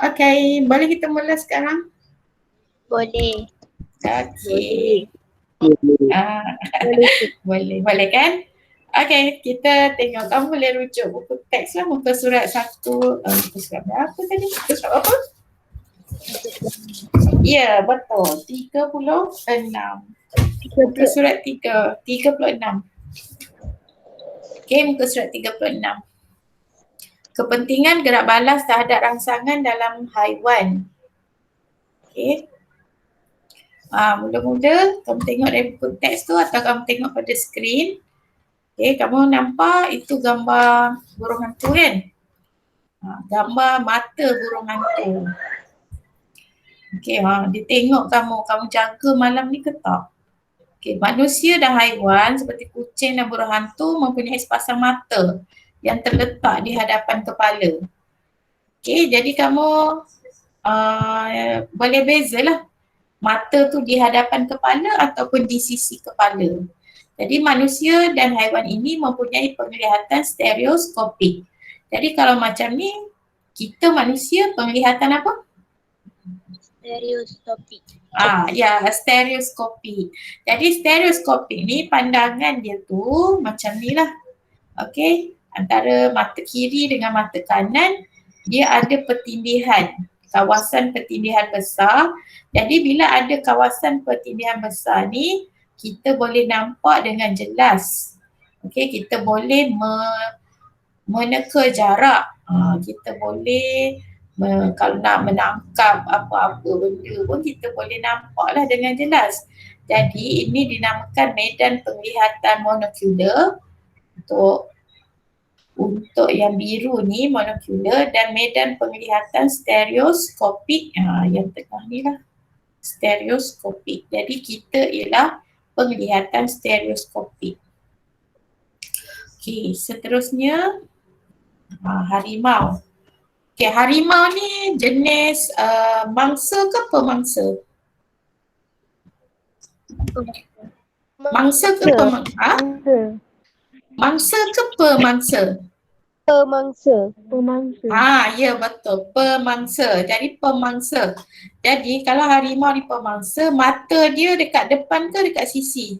Okay, boleh kita mula sekarang? Boleh. Okay. Boleh. Boleh kan? Okay, kita tengok. Kamu boleh rujuk buku teks lah, muka surat 1. Muka surat berapa tadi? Muka surat apa? Ya, betul. 36. Muka surat 36. Okay, muka surat 36. Kepentingan gerak balas terhadap rangsangan dalam haiwan. Okay. Mula-mula kamu tengok dari buku teks tu atau kamu tengok pada skrin. Okay, kamu nampak itu gambar burung hantu kan? Gambar mata burung hantu. Okay, dia tengok kamu jaga malam ni ke tak? Okay, manusia dan haiwan seperti kucing dan burung hantu mempunyai sepasang mata yang terletak di hadapan kepala. Okay, jadi kamu boleh bezalah mata tu di hadapan kepala ataupun di sisi kepala. Jadi manusia dan haiwan ini mempunyai penglihatan stereoskopik. Jadi kalau macam ni, kita manusia penglihatan apa? Stereoskopik. Ya, stereoskopik. Jadi stereoskopik ni pandangan dia tu macam ni lah. Okay, antara mata kiri dengan mata kanan, dia ada pertindihan, kawasan pertindihan besar. Jadi bila ada kawasan pertindihan besar ni, kita boleh nampak dengan jelas. Okay, kita boleh meneka jarak. Kita boleh kalau nak menangkap apa-apa benda pun kita boleh nampaklah dengan jelas. Jadi ini dinamakan medan penglihatan monokular. Untuk yang biru ni monokular dan medan penglihatan stereoskopik. Yang tengah ni lah stereoskopik. Jadi kita ialah penglihatan stereoskopik. Okey, seterusnya harimau. Okey, harimau ni jenis mangsa ke pemangsa? Mangsa ke pemangsa? Mangsa ke pemangsa? Pemangsa. Ya betul, pemangsa. Jadi pemangsa. Jadi kalau harimau ni pemangsa, mata dia dekat depan ke dekat sisi?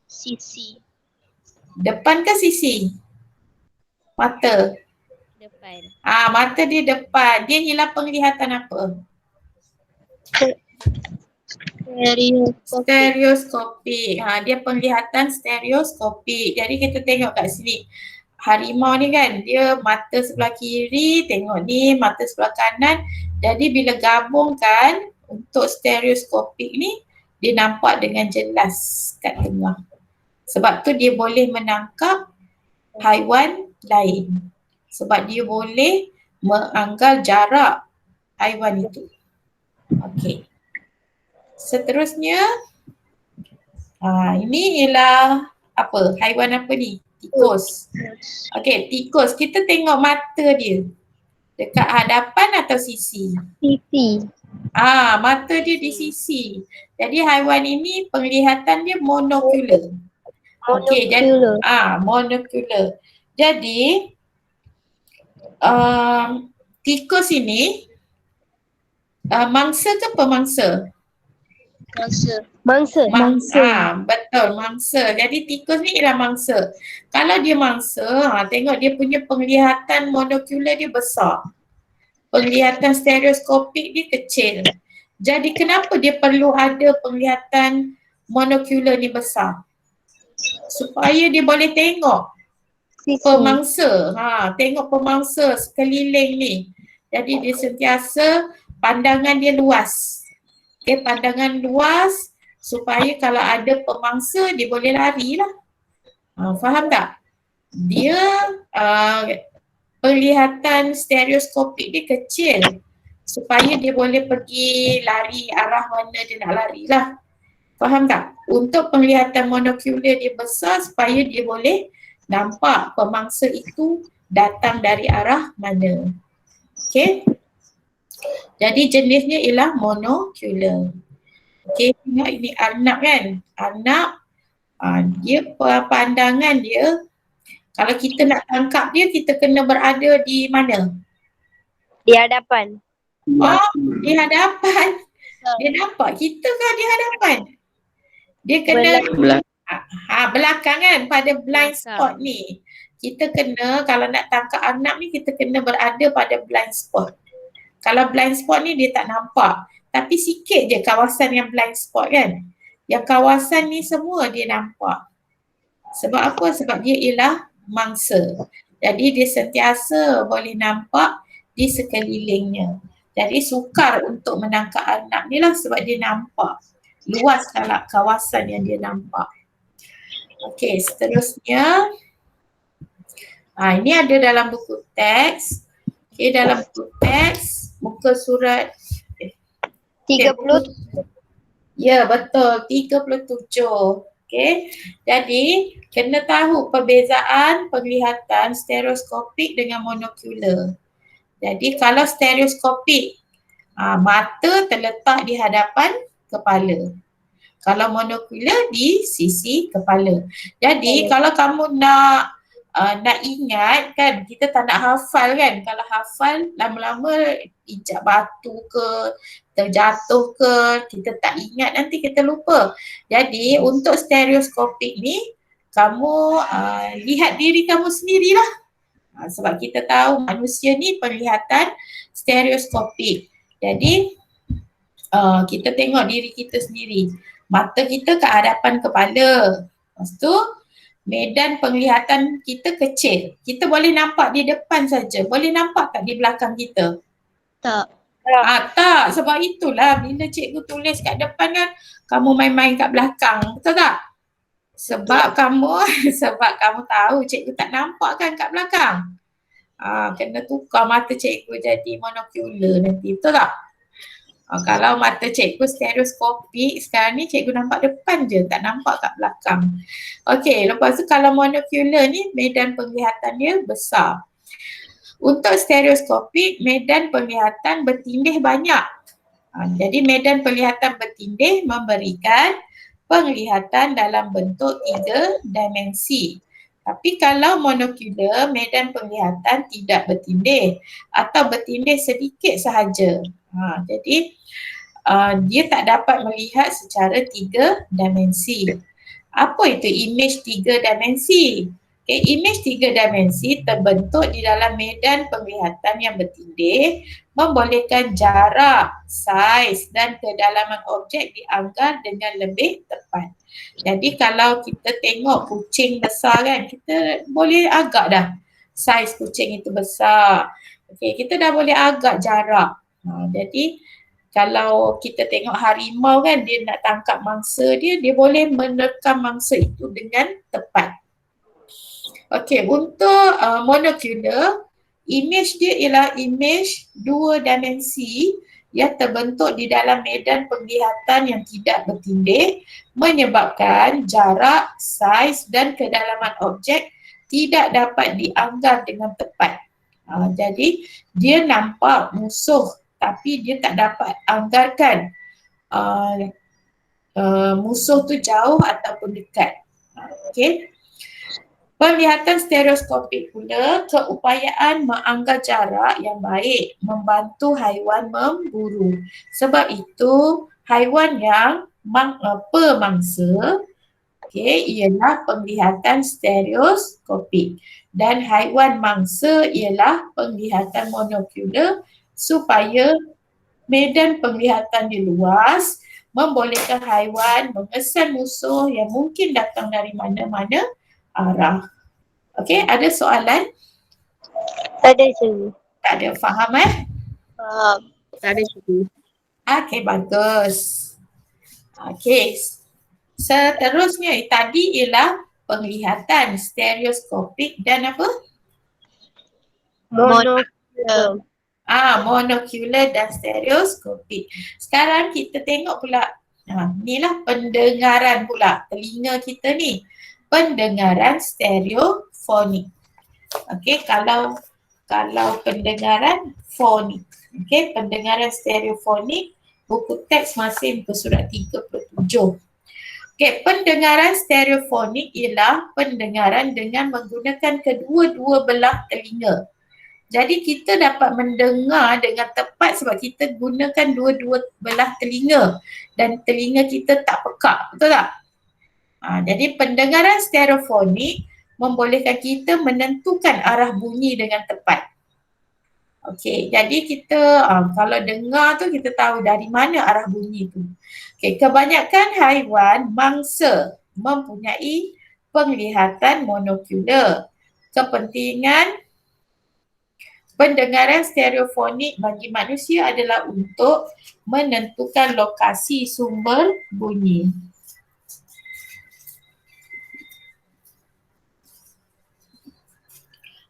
Sisi. Depan ke sisi? Mata. Depan. Mata dia depan. Dia hilang penglihatan apa? Stereoskopik. Dia penglihatan stereoskopik. Jadi kita tengok kat sini. Harimau ni kan, dia mata sebelah kiri, tengok ni mata sebelah kanan. Jadi bila gabungkan untuk stereoskopik ni, dia nampak dengan jelas kat tengah. Sebab tu dia boleh menangkap haiwan lain. Sebab dia boleh menganggal jarak haiwan itu. Okey. Seterusnya, ini ialah apa? Haiwan apa ni? Tikus. Okey, tikus. Kita tengok mata dia. Dekat hadapan atau sisi? Sisi. Mata dia di sisi. Jadi haiwan ini penglihatan dia monokular. Okey, jadi monokular. Jadi tikus ini mangsa ke pemangsa? Mangsa. Betul, mangsa. Jadi tikus ni ialah mangsa. Kalau dia mangsa, tengok dia punya penglihatan monokular dia besar. Penglihatan stereoskopik dia kecil. Jadi kenapa dia perlu ada penglihatan monokular ni besar? Supaya dia boleh tengok pemangsa. Tengok pemangsa sekeliling ni. Jadi dia sentiasa pandangan dia luas. Okay, pandangan luas supaya kalau ada pemangsa dia boleh lari lah. Faham tak? Dia penglihatan stereoskopik dia kecil supaya dia boleh pergi lari arah mana dia nak lari lah. Faham tak? Untuk penglihatan monokular dia besar supaya dia boleh nampak pemangsa itu datang dari arah mana. Okay? Jadi jenisnya ialah monokular. Okay, tengok ini arnab kan? Arnab, dia pandangan dia, kalau kita nak tangkap dia, kita kena berada di mana? Di hadapan. Oh, di hadapan. Dia nampak kita kan di hadapan. Dia kena belakang kan, pada blind spot ni. Kita kena, kalau nak tangkap anak ni, kita kena berada pada blind spot. Kalau blind spot ni dia tak nampak. Tapi sikit je kawasan yang blind spot kan. Yang kawasan ni semua dia nampak. Sebab apa? Sebab dia ialah mangsa. Jadi dia sentiasa boleh nampak di sekelilingnya. Jadi sukar untuk menangkap anak ni lah sebab dia nampak. Luas kalau kawasan yang dia nampak. Okey, seterusnya. Ini ada dalam buku teks. Okey, dalam buku teks, muka surat 30. Ya, betul. 37. Okey. Jadi, kena tahu perbezaan penglihatan stereoskopik dengan monokular. Jadi, kalau stereoskopik, mata terletak di hadapan kepala. Kalau monokular di sisi kepala. Jadi, kalau kamu nak ingat kan, kita tak nak hafal kan. Kalau hafal lama-lama ijak batu ke, terjatuh ke, kita tak ingat, nanti kita lupa. Jadi untuk stereoskopik ni, kamu lihat diri kamu sendirilah. Sebab kita tahu manusia ni penglihatan stereoskopik. Jadi kita tengok diri kita sendiri. Mata kita ke hadapan kepala. Lepas tu medan penglihatan kita kecil. Kita boleh nampak di depan saja. Boleh nampak tak di belakang kita? Tak. Tak. Sebab itulah bila cikgu tulis kat depan kan, kamu main-main kat belakang. Betul tak? Sebab kamu tahu cikgu tak nampak kan kat belakang. Kena tukar mata cikgu jadi monokular nanti. Betul tak? Kalau mata cikgu stereoskopik, sekarang ni cikgu nampak depan je, tak nampak kat belakang. Okey, lepas tu kalau monokular ni medan penglihatan dia besar. Untuk stereoskopik, medan penglihatan bertindih banyak. Jadi medan penglihatan bertindih memberikan penglihatan dalam bentuk 3 dimensi. Tapi kalau monokular, medan penglihatan tidak bertindih atau bertindih sedikit sahaja. Jadi dia tak dapat melihat secara 3 dimensi. Apa itu image 3 dimensi? Okay, image 3 dimensi terbentuk di dalam medan penglihatan yang bertindih, membolehkan jarak, saiz dan kedalaman objek dianggar dengan lebih tepat. Jadi kalau kita tengok kucing besar kan, kita boleh agak dah saiz kucing itu besar. Okay, kita dah boleh agak jarak. Jadi kalau kita tengok harimau kan, dia nak tangkap mangsa dia boleh menerkam mangsa itu dengan tepat. Okey, untuk monocular, image dia ialah image 2 dimensi yang terbentuk di dalam medan penglihatan yang tidak bertindih, menyebabkan jarak, saiz dan kedalaman objek tidak dapat dianggar dengan tepat. Jadi dia nampak musuh tapi dia tak dapat anggarkan musuh tu jauh ataupun dekat. Okey. Penglihatan stereoskopik pula keupayaan menganggar jarak yang baik membantu haiwan memburu. Sebab itu haiwan yang pemangsa ialah penglihatan stereoskopik dan haiwan mangsa ialah penglihatan monokular supaya medan penglihatan dia luas membolehkan haiwan mengesan musuh yang mungkin datang dari mana-mana arah. Okey, ada soalan? Tak ada cikgu. Tak ada, faham Tak ada cikgu. Okey, bagus. Okey, seterusnya tadi ialah penglihatan stereoskopik dan apa? Monokular. Monokular dan stereoskopik. Sekarang kita tengok pula, inilah pendengaran pula, telinga kita ni. Pendengaran stereofonik. Okey, kalau pendengaran fonik. Okey, pendengaran stereofonik, buku teks masih muka surat 37. Okey, pendengaran stereofonik ialah pendengaran dengan menggunakan kedua-dua belah telinga. Jadi kita dapat mendengar dengan tepat sebab kita gunakan dua-dua belah telinga dan telinga kita tak pekak, betul tak? Jadi pendengaran stereofonik membolehkan kita menentukan arah bunyi dengan tepat. Okey, jadi kita kalau dengar tu kita tahu dari mana arah bunyi tu. Okey, kebanyakan haiwan mangsa mempunyai penglihatan monokular. Kepentingan pendengaran stereofonik bagi manusia adalah untuk menentukan lokasi sumber bunyi.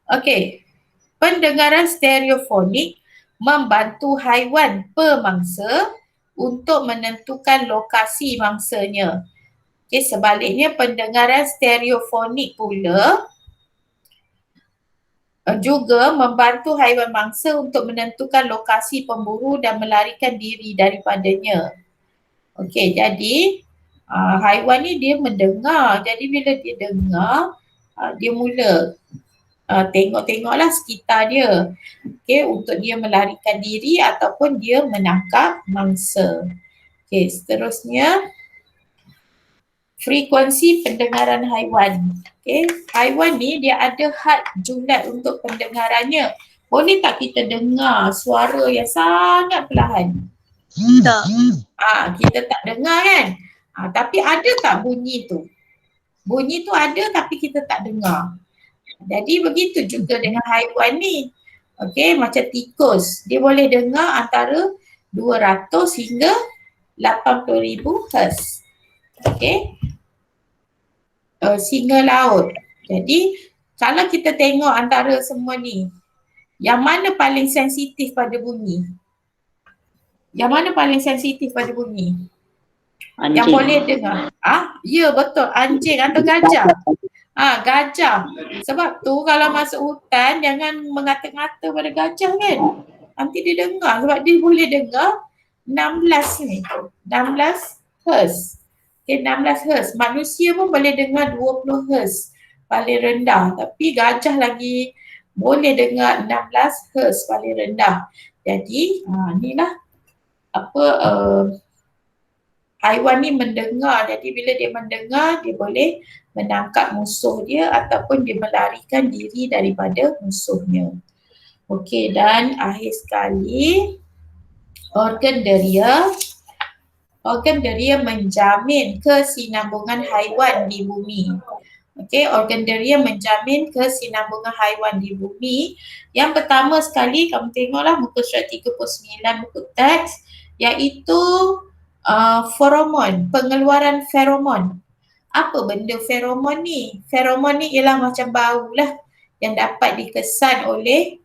Okey, pendengaran stereofonik membantu haiwan pemangsa untuk menentukan lokasi mangsanya. Okey, sebaliknya pendengaran stereofonik pula juga membantu haiwan mangsa untuk menentukan lokasi pemburu dan melarikan diri daripadanya. Okey, jadi haiwan ni dia mendengar. Jadi bila dia dengar, dia mula tengok-tengoklah sekitar dia. Okey, untuk dia melarikan diri ataupun dia menangkap mangsa. Okey, seterusnya frekuensi pendengaran haiwan. Okey, haiwan ni dia ada had julat untuk pendengarannya. Boleh tak kita dengar suara yang sangat perlahan? Tak. Kita tak dengar kan? Tapi ada tak bunyi tu? Bunyi tu ada tapi kita tak dengar. Jadi begitu juga dengan haiwan ni. Okey, macam tikus. Dia boleh dengar antara 200 hingga 80,000 Hz. Okey. Singa laut. Jadi kalau kita tengok antara semua ni, yang mana paling sensitif pada bunyi? Yang mana paling sensitif pada bunyi? Anjing. Yang boleh dengar. Ya betul, anjing atau gajah. Gajah. Sebab tu kalau masuk hutan jangan mengata-ngata pada gajah kan. Nanti dia dengar sebab dia boleh dengar 16 ni. 16 Hz. Okay, 16 Hz. Manusia pun boleh dengar 20 Hz. Paling rendah. Tapi gajah lagi boleh dengar 16 Hz paling rendah. Jadi inilah apa haiwan ni mendengar. Jadi bila dia mendengar, dia boleh menangkap musuh dia ataupun dia melarikan diri daripada musuhnya. Okey, dan akhir sekali organ deria. Organ deria menjamin kesinambungan haiwan di bumi. Okey, organ deria menjamin kesinambungan haiwan di bumi. Yang pertama sekali kamu tengoklah muka surat 39 buku teks, iaitu feromon, pengeluaran feromon. Apa benda feromon ni? Feromon ni ialah macam bau lah yang dapat dikesan oleh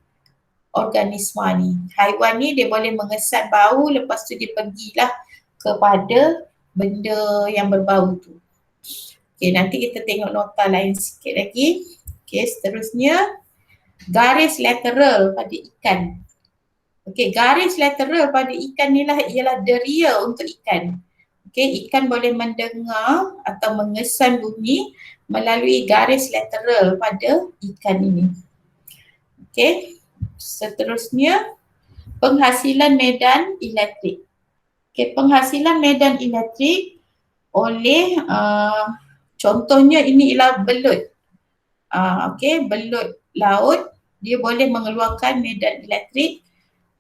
organisma ni. Haiwan ni dia boleh mengesan bau, lepas tu dia pergilah kepada benda yang berbau tu. Okey, nanti kita tengok nota lain sikit lagi. Okey, seterusnya garis lateral pada ikan. Okey, garis lateral pada ikan ni lah ialah deria untuk ikan. Okey, ikan boleh mendengar atau mengesan bunyi melalui garis lateral pada ikan ini. Okey, seterusnya penghasilan medan elektrik. Okey, penghasilan medan elektrik oleh contohnya ini ialah belut. Okey, belut laut dia boleh mengeluarkan medan elektrik.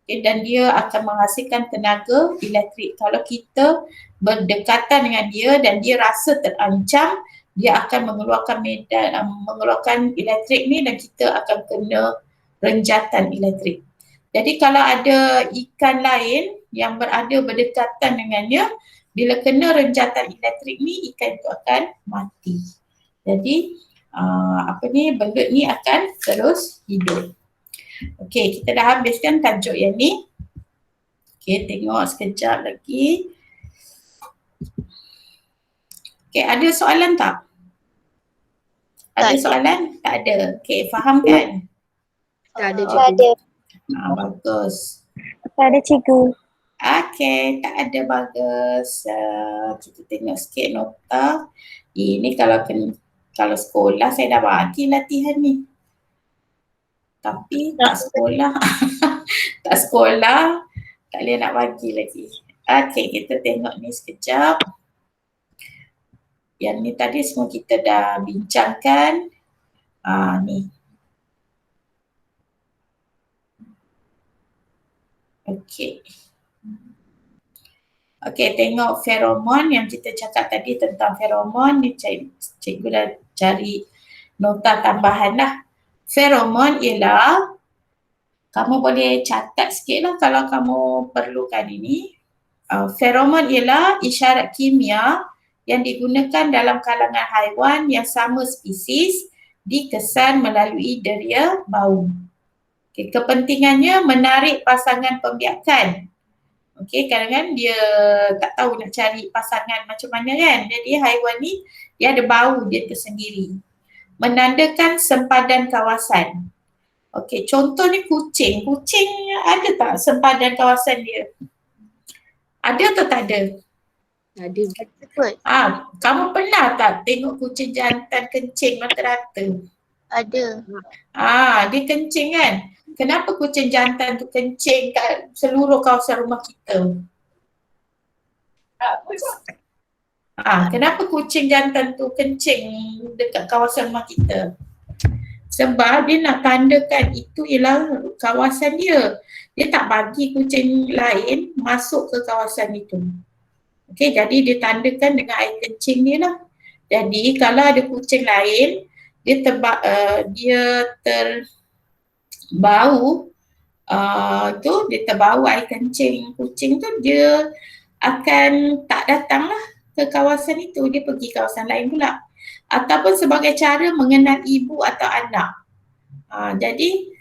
Okay, dan dia akan menghasilkan tenaga elektrik. Kalau kita berdekatan dengan dia dan dia rasa terancam, dia akan mengeluarkan medan, mengeluarkan elektrik ni dan kita akan kena renjatan elektrik. Jadi kalau ada ikan lain yang berada berdekatan dengannya, bila kena renjatan elektrik ni, ikan itu akan mati. Jadi belut ni akan terus hidup. Okey, kita dah habiskan tajuk yang ni. Okey, tengok sekejap lagi. Okey, ada soalan tak? Ada soalan? Tak ada. Okey, faham kan? Tak ada Tak cikgu. ada. Bagus. Tak ada cikgu. Okey, tak ada, bagus. Kita tengok sikit nota. Ini kalau sekolah saya dah bagi latihan ni. Tapi tak sekolah. Tak sekolah. Tak boleh nak bagi lagi. Okay, kita tengok ni sekejap. Yang ni tadi semua kita dah bincangkan. Ni. Okay. Okay, tengok feromon yang kita cakap tadi tentang feromon. Ni cikgu dah cari nota tambahan lah. Feromon ialah, kamu boleh catat sikit lah kalau kamu perlukan ini. Feromon ialah isyarat kimia yang digunakan dalam kalangan haiwan yang sama spesies dikesan melalui deria bau. Okay, kepentingannya menarik pasangan pembiakan. Okey, kadang-kadang dia tak tahu nak cari pasangan macam mana kan. Jadi haiwan ni dia ada bau dia tersendiri. Menandakan sempadan kawasan. Okey, contoh ni kucing. Kucing ada tak sempadan kawasan dia? Ada atau tak ada? Ada. Kamu pernah tak tengok kucing jantan kencing rata-rata? Ada. Dia kencing kan? Kenapa kucing jantan tu kencing kat seluruh kawasan rumah kita? Kenapa kucing jantan tu kencing dekat kawasan rumah kita? Sebab dia nak tandakan itu ialah kawasan dia. Dia tak bagi kucing lain masuk ke kawasan itu. Okey, jadi dia tandakan dengan air kencing ni lah. Jadi kalau ada kucing lain, dia terbau dia terbau air kencing kucing tu, dia akan tak datang lah ke kawasan itu, dia pergi kawasan lain pula. Ataupun sebagai cara mengenal ibu atau anak. Jadi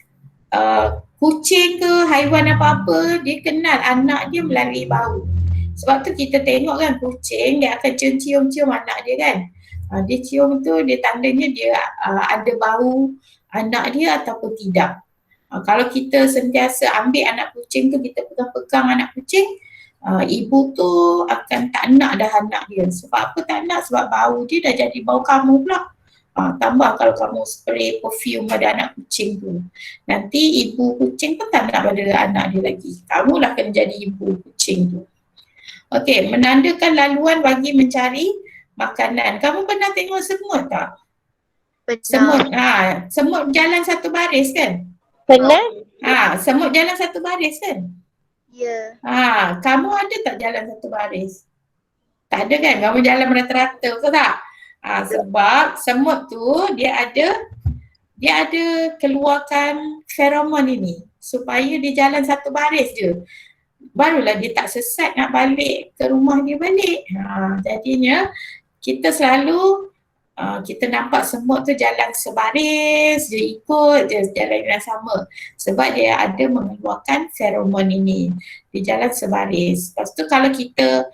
kucing ke haiwan apa-apa, dia kenal anak dia melalui bau. Sebab tu kita tengok kan kucing dia akan cium-cium anak dia kan. Dia cium tu dia tandanya dia ada bau anak dia ataupun tidak. Kalau kita sentiasa ambil anak kucing tu, kita pegang-pegang anak kucing, ibu tu akan tak nak dah anak dia. Sebab apa tak nak? Sebab bau dia dah jadi bau kamu pula. Tambah kalau kamu spray perfume pada anak kucing tu, nanti ibu kucing pun tak nak pada anak dia lagi. Kamulah kena jadi ibu kucing tu. Okey, menandakan laluan bagi mencari makanan. Kamu pernah tengok semut tak? Semut, semut jalan satu baris kan? Pernah? Semut jalan satu baris kan? Ya. Kamu ada tak jalan satu baris? Tak ada kan? Kamu jalan rata-rata, betul tak? Sebab semut tu dia ada keluarkan feromon ini supaya dia jalan satu baris je. Barulah dia tak sesat nak balik ke rumah dia balik. Jadinya kita selalu kita nampak semut tu jalan sebaris, dia ikut je jalan yang sama. Sebab dia ada mengeluarkan feromon ini. Dia jalan sebaris. Lepas tu kalau kita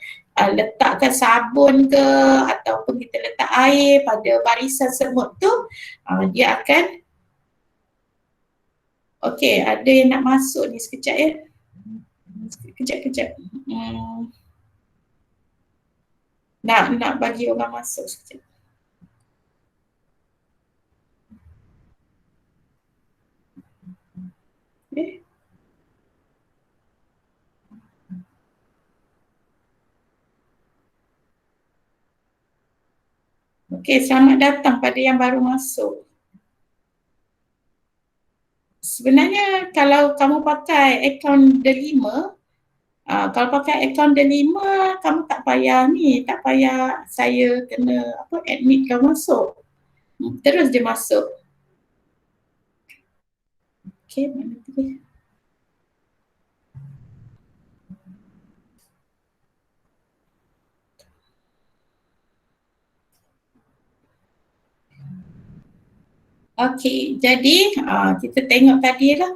letakkan sabun ke ataupun kita letak air pada barisan semut tu, dia akan okey, ada yang nak masuk ni sekejap ya. Kejap. Nak bagi orang masuk sekejap. Okey, selamat datang pada yang baru masuk. Sebenarnya kalau kamu pakai akaun Delima, kalau pakai akaun Delima, kamu tak payah saya kena admit kamu masuk. Terus dia masuk. Okey, mana tu? Okey, jadi kita tengok tadi lah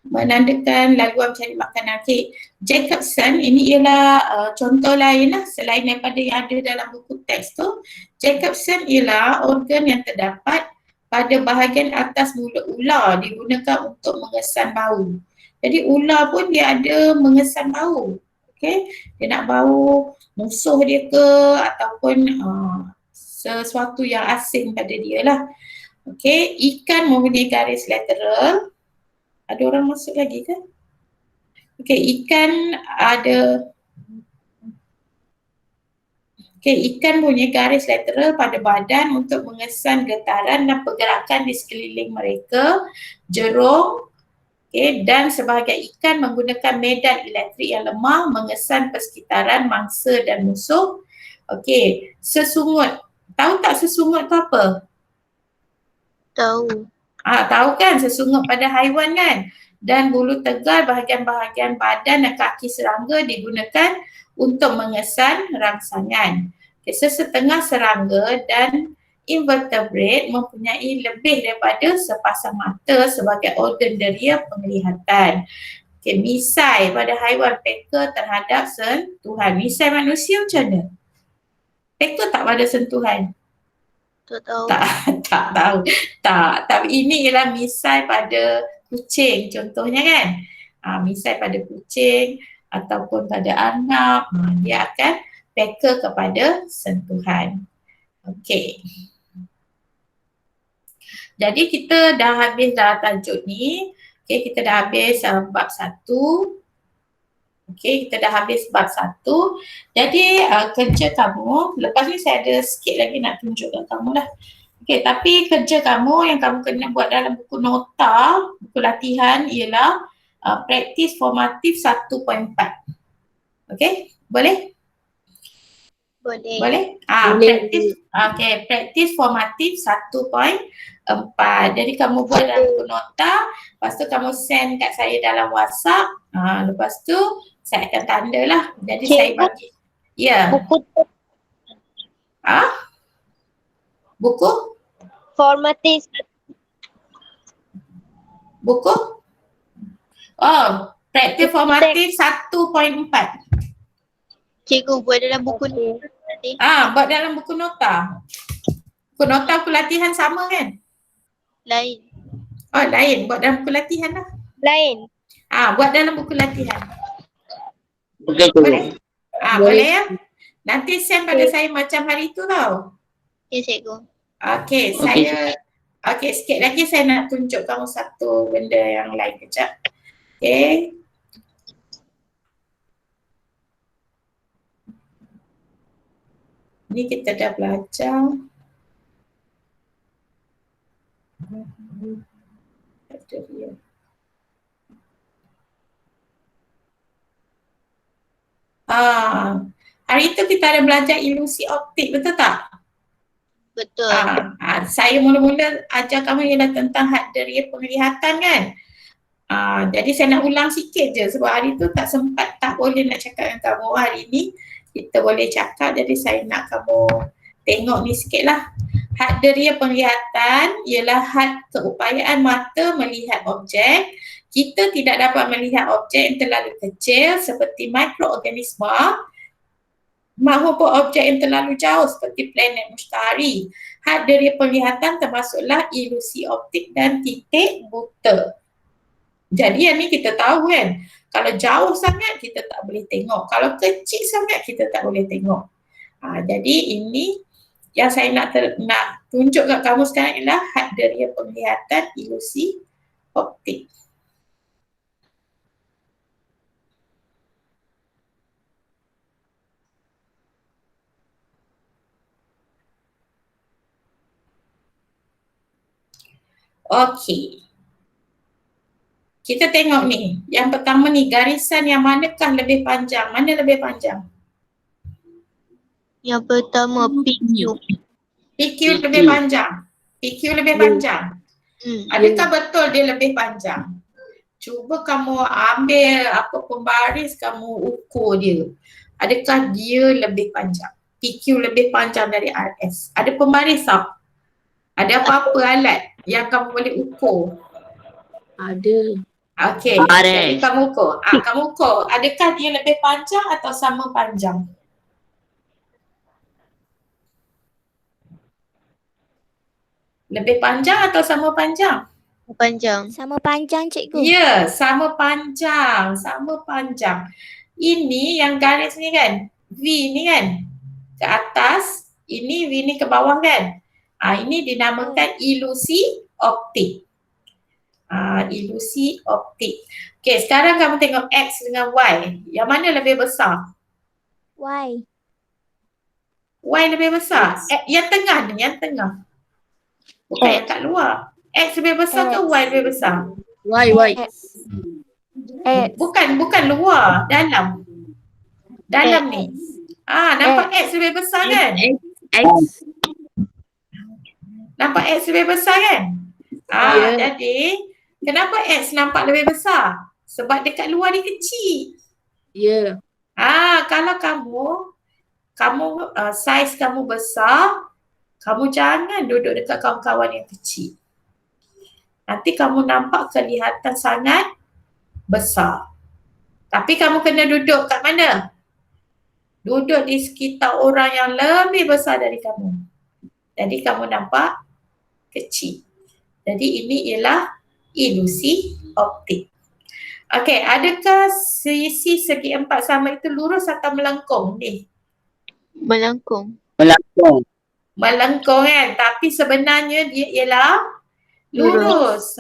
menandakan laluan mencari makanan. Okey, Jacobson ini ialah contoh lain lah selain daripada yang ada dalam buku teks tu. Jacobson ialah organ yang terdapat pada bahagian atas mulut ular, digunakan untuk mengesan bau. Jadi ular pun dia ada mengesan bau. Okey, dia nak bau musuh dia ke ataupun sesuatu yang asing pada dia lah. Okey, ikan mempunyai garis lateral. Ada orang masuk lagi ke? Okey, ikan ada. Okey, ikan punya garis lateral pada badan untuk mengesan getaran dan pergerakan di sekeliling mereka. Jerung, okey, dan sebahagian ikan menggunakan medan elektrik yang lemah mengesan persekitaran mangsa dan musuh. Okey, sesungut. Tahu tak sesungut tu apa? Tahu. Tahu kan sesungut pada haiwan kan? Dan bulu tegal bahagian-bahagian badan dan kaki serangga digunakan untuk mengesan rangsangan. Okay, sesetengah serangga dan invertebrate mempunyai lebih daripada sepasang mata sebagai organ deria penglihatan. Okay, misai pada haiwan peka terhadap sentuhan. Misai manusia macam mana? Peka tak pada sentuhan? Tak tahu. Tak tahu. Tak. Tapi ini ialah misai pada kucing contohnya kan. Misai pada kucing ataupun pada arnab, dia akan peka kepada sentuhan. Okey. Jadi kita dah habis dah tajuk ni. Okey, kita dah habis bab 1. Okey, kita dah habis bab 1. Jadi kerja kamu, lepas ni saya ada sikit lagi nak tunjukkan kamu lah. Okey, tapi kerja kamu yang kamu kena buat dalam buku nota, buku latihan ialah praktis formatif 1.4. Okey, boleh? Boleh. Boleh? Praktis, okey, praktis formatif 1.4. Jadi kamu buat dalam buku nota, lepas tu kamu send kat saya dalam WhatsApp. Lepas tu saya akan tanda lah. Jadi Cikgu, saya bagi. Ya. Buku Buku? formatif Buku? Praktis formatif 1.4. Cikgu buat dalam buku ni. Buat dalam buku nota. Buku nota buku latihan sama kan? Lain. Lain. Buat dalam buku latihan lah. lain. Buat dalam buku latihan. Okey, Boleh? Boleh ya? Nanti send pada saya macam hari tu tau. Ya cikgu. Okey, sikit lagi saya nak tunjuk kamu satu benda yang lain kejap. Okey. Ni kita dah belajar. Hari itu kita ada belajar ilusi optik, betul tak? Betul. Saya mula-mula ajar kamu ialah tentang had deria penglihatan kan. Jadi saya nak ulang sikit je sebab hari tu tak sempat, tak boleh nak cakap dengan kamu. Hari ni kita boleh cakap, jadi saya nak kamu tengok ni sikit lah. Had deria penglihatan ialah had keupayaan mata melihat objek. Kita tidak dapat melihat objek yang terlalu kecil seperti mikroorganisma maupun objek yang terlalu jauh seperti planet mustahari. Had deria penglihatan termasuklah ilusi optik dan titik buta. Jadi yang ni kita tahu kan, kalau jauh sangat kita tak boleh tengok, kalau kecil sangat kita tak boleh tengok. Jadi ini yang saya nak tunjuk kat kamu sekarang ialah had deria penglihatan ilusi optik. Okey. Kita tengok ni. Yang pertama ni, garisan yang manakah lebih panjang? Mana lebih panjang? Yang pertama PQ. PQ lebih panjang. PQ lebih panjang. Adakah betul dia lebih panjang? Cuba kamu ambil apa pembaris, kamu ukur dia. Adakah dia lebih panjang? PQ lebih panjang dari RS. Ada pembaris tak? Ada apa-apa alat yang kamu boleh ukur? Ada. Okey, jadi kamu ukur. Kamu ukur. Adakah dia lebih panjang atau sama panjang? Lebih panjang atau sama panjang? Panjang. Sama panjang cikgu. Ya, sama panjang. Sama panjang. Ini yang garis ni kan? V ni kan? Ke atas. Ini V ni ke bawah kan? Ini dinamakan ilusi optik. Ilusi optik. Okey, sekarang kamu tengok X dengan Y. Yang mana lebih besar? Y. Y lebih besar. Yang tengah ni, yang tengah. Bukan yang kat luar. X lebih besar ke Y lebih besar? Y. X. Bukan luar, dalam. Dalam ni. Nampak X lebih besar kan? X. Nampak X lebih besar kan? Ya. Jadi kenapa X nampak lebih besar? Sebab dekat luar ni kecil. Ya. Kalau kamu saiz kamu besar, kamu jangan duduk dekat kawan-kawan yang kecil. Nanti kamu nampak kelihatan sangat besar. Tapi kamu kena duduk kat mana? Duduk di sekitar orang yang lebih besar dari kamu. Jadi kamu nampak kecil. Jadi ini ialah ilusi optik. Okey, adakah sisi segi empat sama itu lurus atau melengkung ni? Melengkung. Melengkung kan, tapi sebenarnya dia ialah lurus.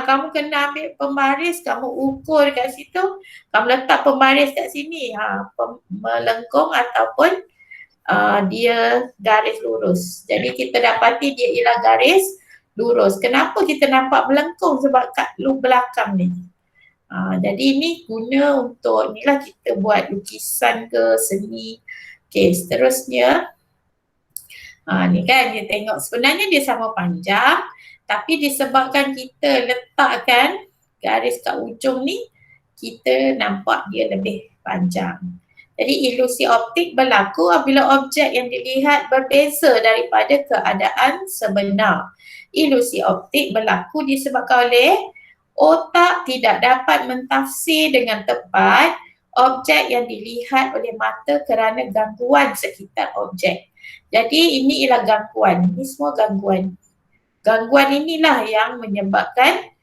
Kamu kena ambil pembaris, kamu ukur kat situ, kamu letak pembaris kat sini. Melengkung ataupun dia garis lurus. Jadi kita dapati dia ialah garis lurus. Kenapa kita nampak melengkung? Sebab kat belakang ni. Jadi ini guna untuk inilah kita buat lukisan ke seni. Okey, seterusnya. Ni kan dia tengok sebenarnya dia sama panjang, tapi disebabkan kita letakkan garis kat ujung ni, kita nampak dia lebih panjang. Jadi ilusi optik berlaku apabila objek yang dilihat berbeza daripada keadaan sebenar. Ilusi optik berlaku disebabkan oleh otak tidak dapat mentafsir dengan tepat objek yang dilihat oleh mata kerana gangguan sekitar objek. Jadi ini ialah gangguan. Ini semua gangguan. Gangguan inilah yang menyebabkan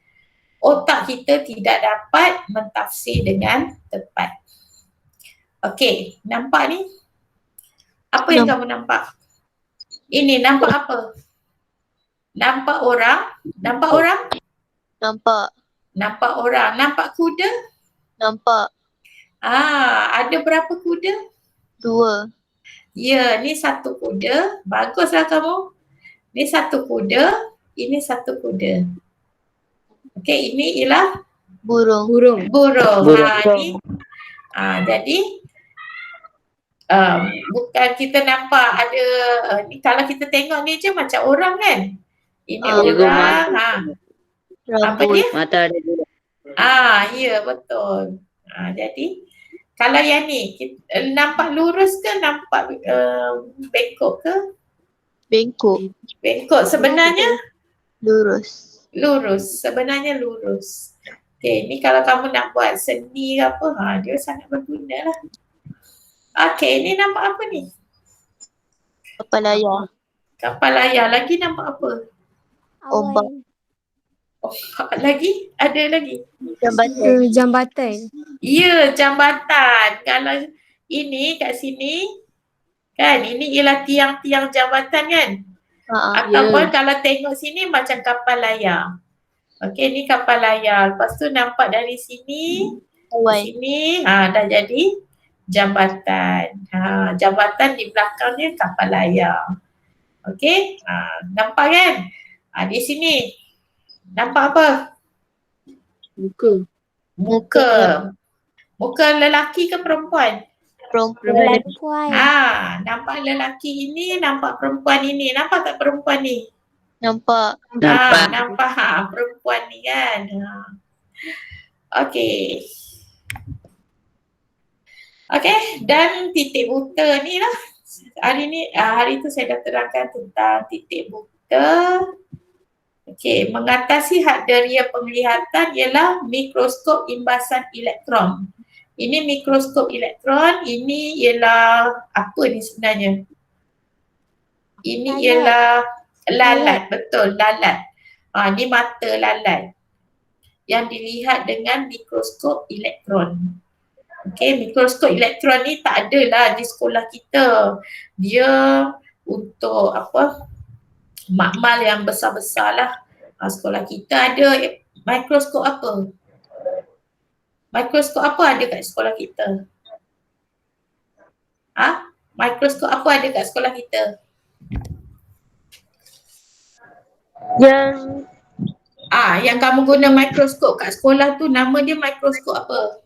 otak kita tidak dapat mentafsir dengan tepat. Okey, nampak ni? Apa yang kamu nampak? Ini nampak apa? Nampak orang? Nampak orang? Nampak. Nampak orang. Nampak kuda? Nampak. Ada berapa kuda? 2. Ya, ni satu kuda. Baguslah kamu. Ni satu kuda. Ini satu kuda. Okey, ini ialah Burung. burung. Ni. Jadi bukan kita nampak ada ni, kalau kita tengok ni je macam orang kan. Ini orang. Apa dia? Mata ada dua. Ya betul. Jadi kalau yang ni nampak lurus ke nampak bengkok ke? Bengkok. Sebenarnya lurus. Sebenarnya lurus. Okey, ni kalau kamu nak buat seni ke apa, dia sangat berguna lah. Okey, ni nampak apa ni? Kapal layar. Lagi nampak apa? Ombak. Lagi? Ada lagi? Jambatan. Ya, jambatan. Kalau ini kat sini, kan ini ialah tiang-tiang jambatan kan? Ataupun kalau tengok sini macam kapal layar. Okey, ni kapal layar. Lepas tu nampak dari sini, sini, dah jadi jambatan. Jambatan di belakangnya kapal layar. Okey, nampak kan? Di sini. Nampak apa? Muka lelaki ke perempuan? Perempuan. Nampak lelaki ini, nampak perempuan ini. Nampak tak perempuan ni? Nampak. Nampak perempuan ni kan. Okey. Okey, dan titik buta ni lah. Hari tu saya dah terangkan tentang titik buta. Okey, mengatasi had deria penglihatan ialah mikroskop imbasan elektron. Ini mikroskop elektron, ini ialah apa ni sebenarnya? Ini ialah lalat, betul, lalat. Ni mata lalat yang dilihat dengan mikroskop elektron. Okey, mikroskop elektron ni tak adalah di sekolah kita. Dia untuk apa? Makmal yang besar-besar lah. Sekolah kita ada Mikroskop apa? Mikroskop apa ada kat sekolah kita? Mikroskop apa ada kat sekolah kita? Yang kamu guna mikroskop kat sekolah tu nama dia mikroskop apa?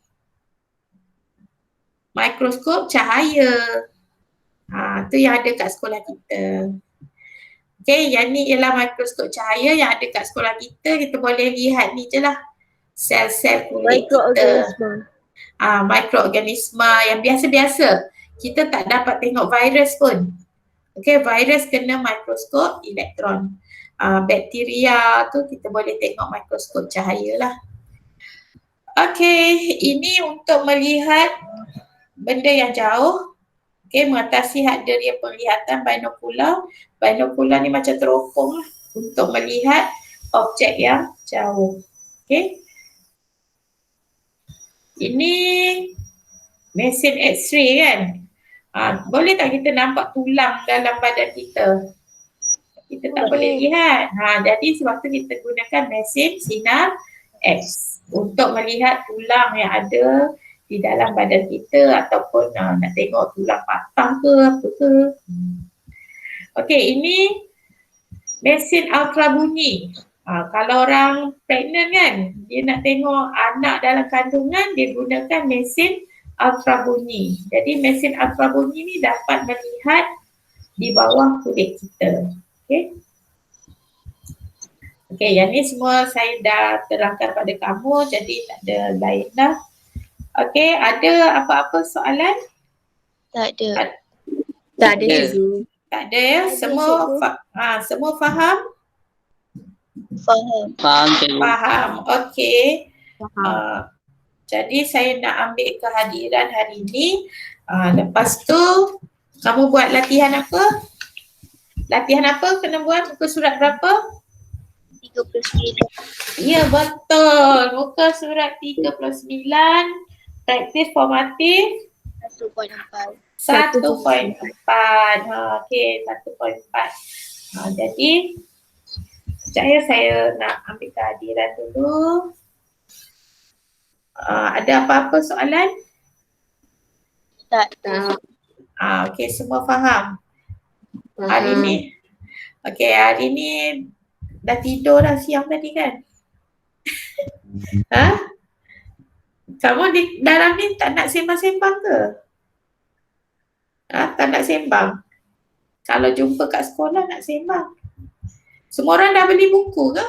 Mikroskop cahaya. Tu yang ada kat sekolah kita. Okay, yang ni ialah mikroskop cahaya yang ada kat sekolah kita. Kita boleh lihat ni je lah. Sel-sel kulit kita. Mikroorganisma yang biasa-biasa. Kita tak dapat tengok virus pun. Okay, virus kena mikroskop elektron. Bakteria tu kita boleh tengok mikroskop cahaya lah. Okay, ini untuk melihat benda yang jauh. Okay, mengatasi had dia penglihatan binokular. Binokular ni macam teropong lah untuk melihat objek yang jauh. Okay. Ini mesin X-ray kan. Boleh tak kita nampak tulang dalam badan kita? Kita tak boleh lihat. Jadi sebab tu kita gunakan mesin sinar X untuk melihat tulang yang ada di dalam badan kita ataupun nak tengok tulang patah ke apa ke. Okey, ini mesin ultrabunyi. Kalau orang pregnant kan, dia nak tengok anak dalam kandungan, dia gunakan mesin ultrabunyi. Jadi mesin ultrabunyi ni dapat melihat di bawah kulit kita. Okey. Okey, yang ni semua saya dah terangkan pada kamu, jadi tak ada lain dah. Okey, ada apa-apa soalan? Tak ada. Tak ada cikgu. Tak ada ya? Semua faham? Faham. Faham. Okey. Jadi saya nak ambil kehadiran hari ini. Lepas tu kamu buat latihan apa? Latihan apa kena buat? Muka surat berapa? 39. Ya, betul. Muka surat 39. Praktis formatif 1.4. 1.4. Okey, 1.4. Jadi sekejap ya, saya nak ambil kehadiran dulu. Ada apa-apa soalan? Tak. Okey, semua faham? Hari ni. Okey, hari ni dah tidur dah siang tadi kan? Kamu di dalam ni tak nak sembang-sembang ke? Tak nak sembang? Kalau jumpa kat sekolah nak sembang? Semua orang dah beli buku ke?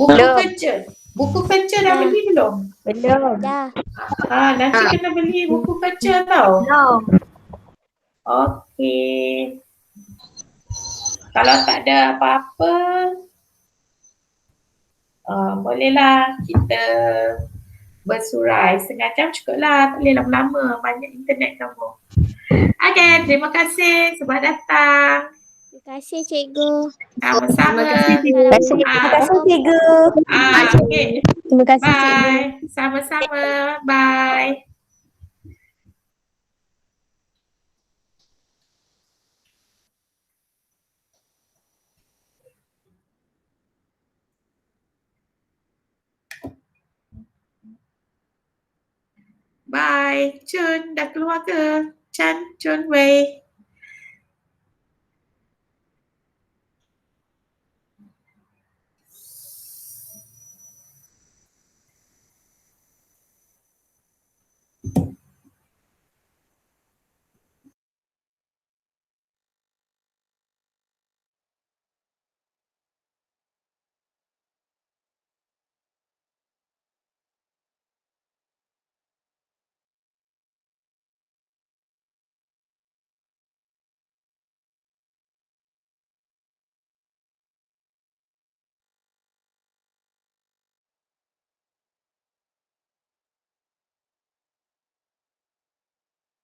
Buku kerja? Buku kerja dah beli belum? Belum. Dah. Nanti kena beli buku kerja tau. Okey. Kalau tak ada apa-apa, bolehlah kita bersurai. Setengah jam cukup lah, tak boleh lama-lama, banyak internet kamu. Okay, terima kasih sebab datang. Terima kasih cikgu. Sama-sama. Terima kasih cikgu. Okay. Terima kasih cikgu. Bye. Sama-sama. Bye. Bye. Chun dah keluar ke? Chan, Chun Wei.